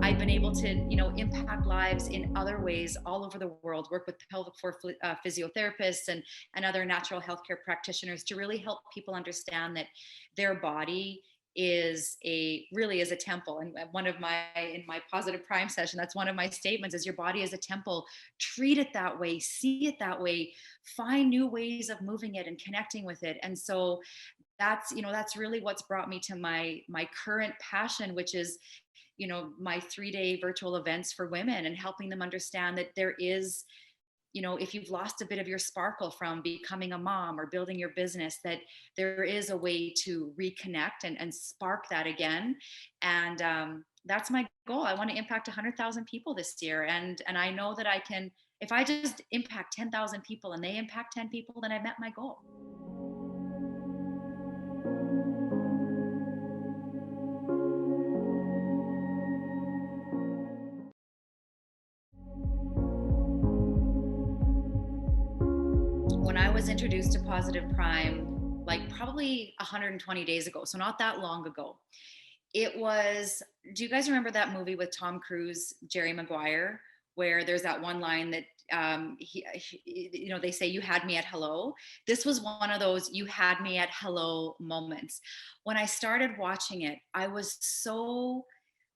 I've been able to, you know, impact lives in other ways all over the world, work with pelvic floor physiotherapists and other natural healthcare practitioners to really help people understand that their body is a really is a temple. And one of my in my positive prime session, that's one of my statements, is your body is a temple. Treat it that way, see it that way, find new ways of moving it and connecting with it. And so that's, you know, that's really what's brought me to my current passion, which is, you know, my 3-day virtual events for women and helping them understand that there is, you know, if you've lost a bit of your sparkle from becoming a mom or building your business, that there is a way to reconnect and spark that again. And that's my goal. I want to impact 100,000 people this year. And I know that I can, if I just impact 10,000 people and they impact 10 people, then I've met my goal. When I was introduced to Positive Prime, like probably 120 days ago, so not that long ago, it was, do you guys remember that movie with Tom Cruise, Jerry Maguire, where there's that one line that you know, they say, "You had me at hello." This was one of those "you had me at hello" moments. When I started watching it, I was so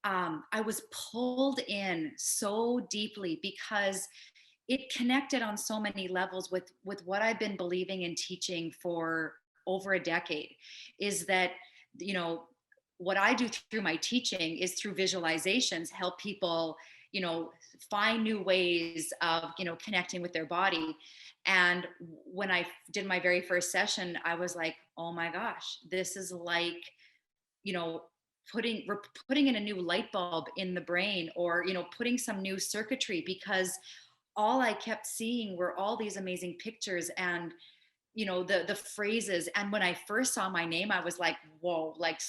I was pulled in so deeply because it connected on so many levels with what I've been believing and teaching for over a decade. Is that, you know, what I do through my teaching is through visualizations help people, you know, find new ways of, you know, connecting with their body. And when I did my very first session, I was like, oh my gosh, this is like, you know, we're putting in a new light bulb in the brain, or, you know, putting some new circuitry, because all I kept seeing were all these amazing pictures and, you know, the phrases. And when I first saw my name, I was like, whoa, like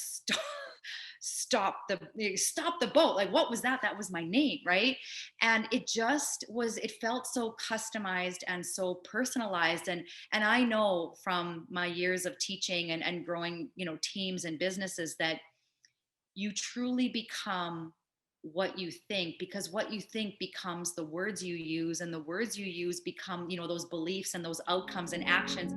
stop the boat. Like, what was that? That was my name, right? And it just was, it felt so customized and so personalized. And I know from my years of teaching and growing, you know, teams and businesses, that you truly become what you think, because what you think becomes the words you use, and the words you use become, you know, those beliefs and those outcomes and actions.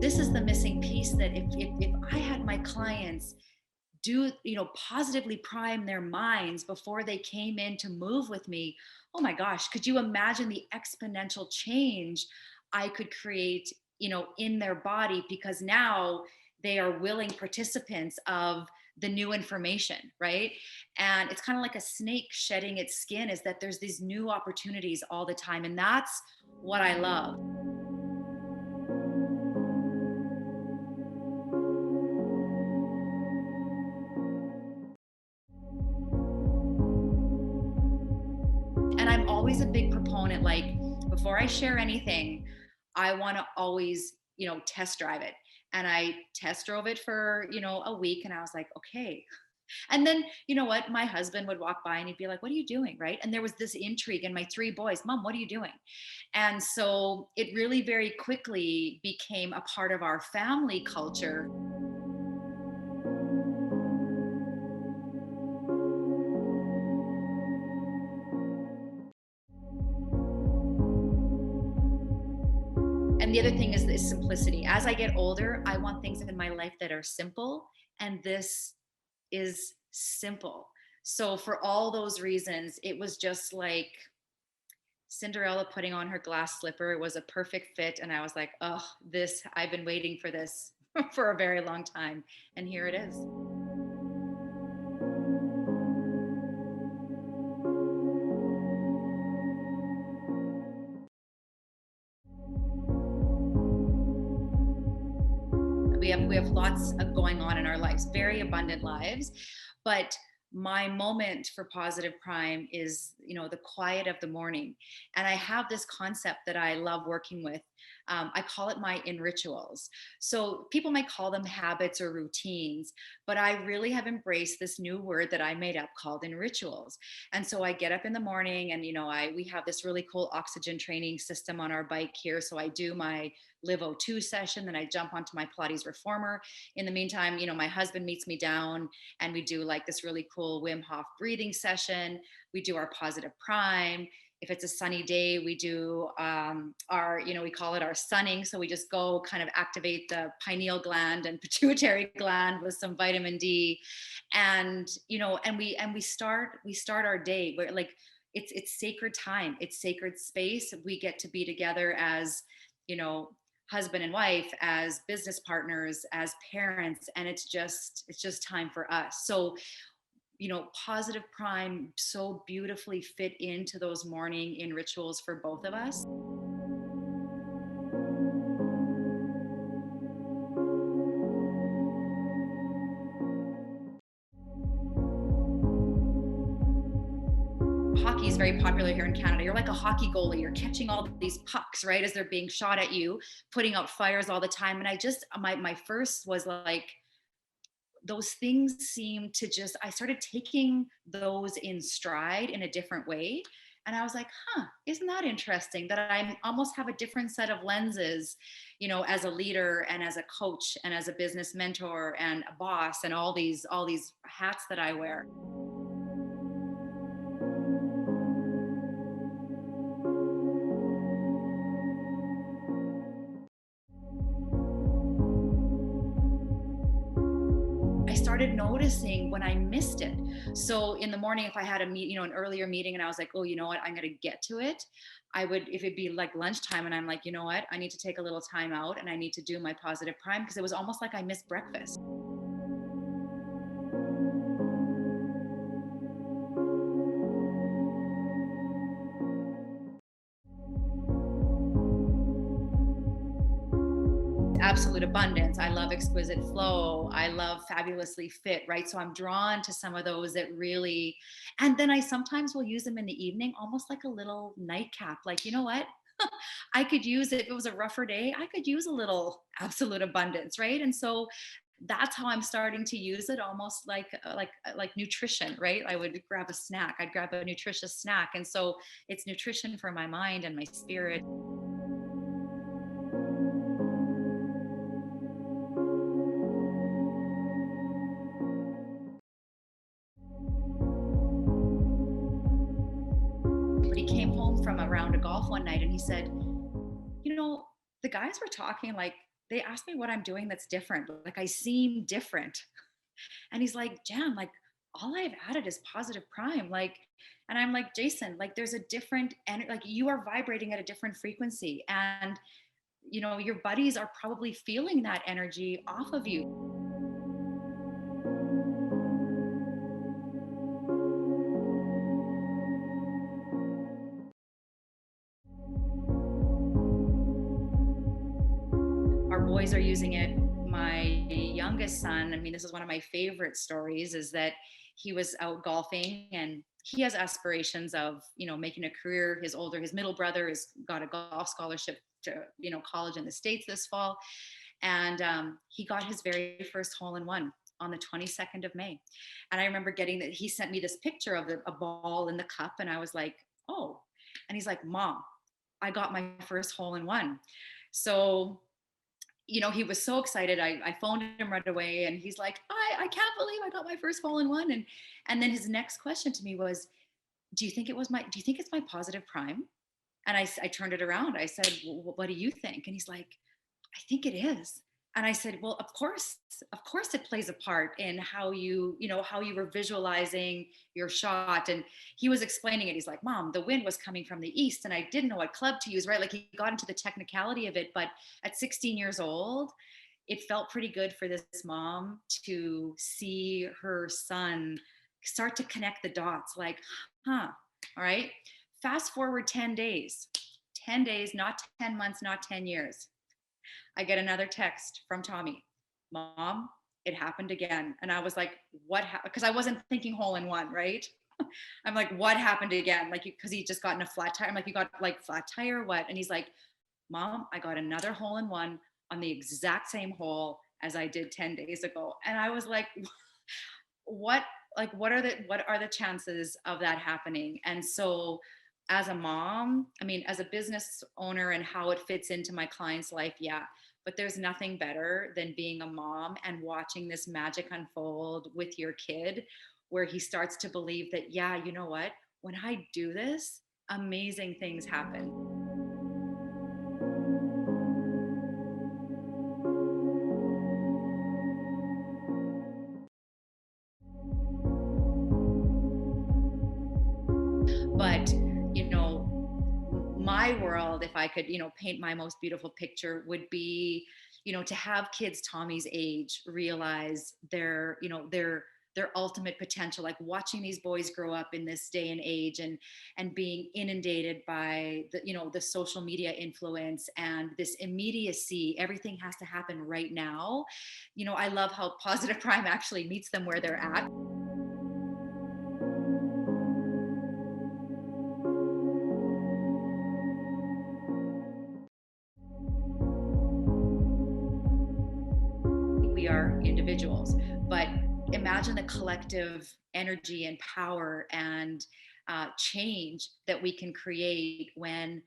This is the missing piece, that if I had my clients do, you know, positively prime their minds before they came in to move with me, oh my gosh, could you imagine the exponential change I could create, you know, in their body, because now they are willing participants of the new information, right? And it's kind of like a snake shedding its skin, is that there's these new opportunities all the time, and that's what I love. And I'm always a big proponent, like, before I share anything, I want to always, you know, test drive it. And I test drove it for, you know, a week, and I was like, okay. And then, you know what, my husband would walk by and he'd be like, what are you doing, right? And there was this intrigue in my 3 boys: Mom, what are you doing? And so it really very quickly became a part of our family culture. And the other thing is simplicity. As I get older, I want things in my life that are simple, and this is simple. So for all those reasons, it was just like Cinderella putting on her glass slipper. It was a perfect fit, and I was like, oh, this, I've been waiting for this for a very long time, and here it is. We have lots of going on in our lives, very abundant lives, but my moment for Positive Prime is the quiet of the morning. And I have this concept that I love working with. I call it my in rituals. So people might call them habits or routines, but I really have embraced this new word that I made up called in rituals. And so I get up in the morning, and we have this really cool oxygen training system on our bike here. So I do my Live O2 session, then I jump onto my Pilates reformer. In the meantime, my husband meets me down, and we do like this really cool Wim Hof breathing session. We do our positive prime. If it's a sunny day, we do we call it our sunning. So we just go kind of activate the pineal gland and pituitary gland with some vitamin D. And we start our day where, like, it's sacred time, it's sacred space. We get to be together as, you know, husband and wife, as business partners, as parents, and it's just time for us. So, positive prime so beautifully fit into those morning in rituals for both of us. Hockey is very popular here in Canada. You're like a hockey goalie. You're catching all these pucks, right, as they're being shot at you, putting out fires all the time. And my first was like, those things seem to just, I started taking those in stride in a different way. And I was like, isn't that interesting that I almost have a different set of lenses, as a leader and as a coach and as a business mentor and a boss and all these hats that I wear. I started noticing when I missed it. So in the morning, if I had an earlier meeting, and I was like, oh, you know what, I'm going to get to it. If it'd be like lunchtime and I'm like, you know what, I need to take a little time out and I need to do my positive prime, because it was almost like I missed breakfast. Absolute abundance. I love exquisite flow. I love fabulously fit, right? So I'm drawn to some of those that really, and then I sometimes will use them in the evening, almost like a little nightcap. Like, you know what? I could use it if it was a rougher day. I could use a little absolute abundance, right? And so that's how I'm starting to use it, almost like nutrition, right? I would grab a snack. I'd grab a nutritious snack, and so it's nutrition for my mind and my spirit. But he came home from a round of golf one night and he said, you know, the guys were talking, like, they asked me what I'm doing that's different. Like, I seem different. And he's like, Jan, like, all I've added is positive prime. Like, and I'm like, Jason, like, there's a different, and like, you are vibrating at a different frequency. And, your buddies are probably feeling that energy off of you. Our boys are using it. My youngest son, I mean, this is one of my favorite stories, is that he was out golfing and he has aspirations of, making a career. His middle brother has got a golf scholarship to, college in the States this fall. And he got his very first hole in one on the 22nd of May. And I remember getting that, he sent me this picture of a ball in the cup. And I was like, oh, and he's like, Mom, I got my first hole in one. So he was so excited. I phoned him right away and he's like, I can't believe I got my first hole in one. And then his next question to me was, do you think it's my positive prime? And I turned it around. I said, well, what do you think? And he's like, I think it is. And I said, well, of course it plays a part in how you were visualizing your shot. And he was explaining it. He's like, Mom, the wind was coming from the east and I didn't know what club to use, right? Like, he got into the technicality of it. But at 16 years old, it felt pretty good for this mom to see her son start to connect the dots, like, all right. Fast forward 10 days, not 10 months, not 10 years. I get another text from Tommy, Mom, it happened again. And I was like, what happened? Because I wasn't thinking hole in one, right? I'm like, what happened again? Like, because he just got in a flat tire. I'm like, you got like flat tire or what? And he's like, Mom, I got another hole in one on the exact same hole as I did 10 days ago. And I was like, what, like, what are the chances of that happening? And so, as a mom, I mean, as a business owner and how it fits into my client's life, yeah. But there's nothing better than being a mom and watching this magic unfold with your kid, where he starts to believe that, yeah, you know what? When I do this, amazing things happen. But, my world, if I could, paint my most beautiful picture, would be, to have kids Tommy's age realize their ultimate potential, like watching these boys grow up in this day and age, and being inundated by the social media influence and this immediacy. Everything has to happen right now. I love how Positive Prime actually meets them where they're at. We are individuals, but imagine the collective energy and power and change that we can create when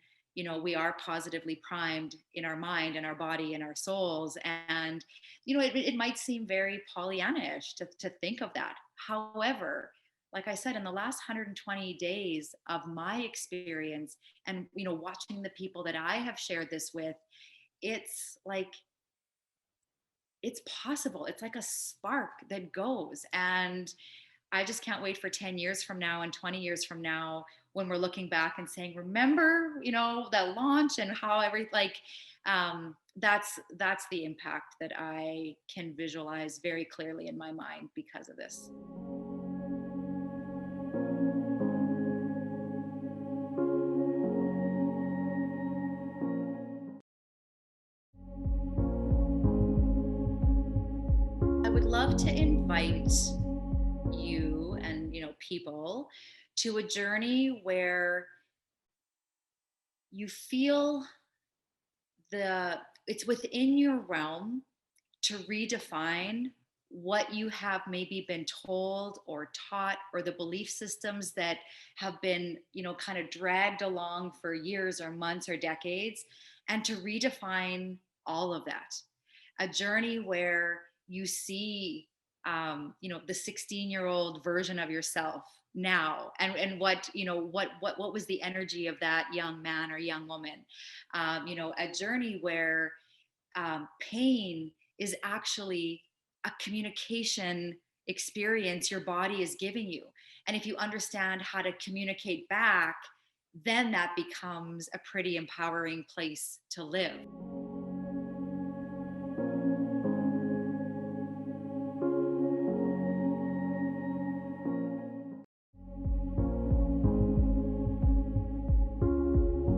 we are positively primed in our mind and our body and our souls. And it might seem very Pollyannish to think of that. However, like I said, in the last 120 days of my experience, and watching the people that I have shared this with, it's like it's possible. It's like a spark that goes. And I just can't wait for 10 years from now and 20 years from now, when we're looking back and saying, remember, that launch and how that's the impact that I can visualize very clearly in my mind because of this. I would love to invite you and people to a journey where you feel the it's within your realm to redefine what you have maybe been told or taught, or the belief systems that have been kind of dragged along for years or months or decades, and to redefine all of that. A journey where you see the 16-year-old version of yourself now, and what was the energy of that young man or young woman. A journey where pain is actually a communication experience your body is giving you. And if you understand how to communicate back, then that becomes a pretty empowering place to live.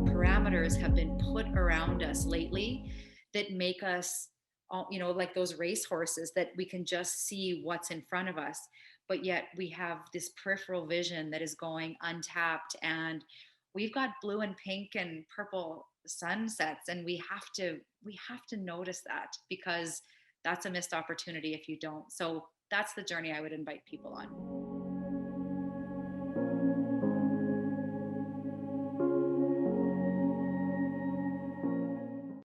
Parameters have been put around us lately that make us like those racehorses, that we can just see what's in front of us, but yet we have this peripheral vision that is going untapped. And we've got blue and pink and purple sunsets, and we have to notice that, because that's a missed opportunity if you don't. So that's the journey I would invite people on.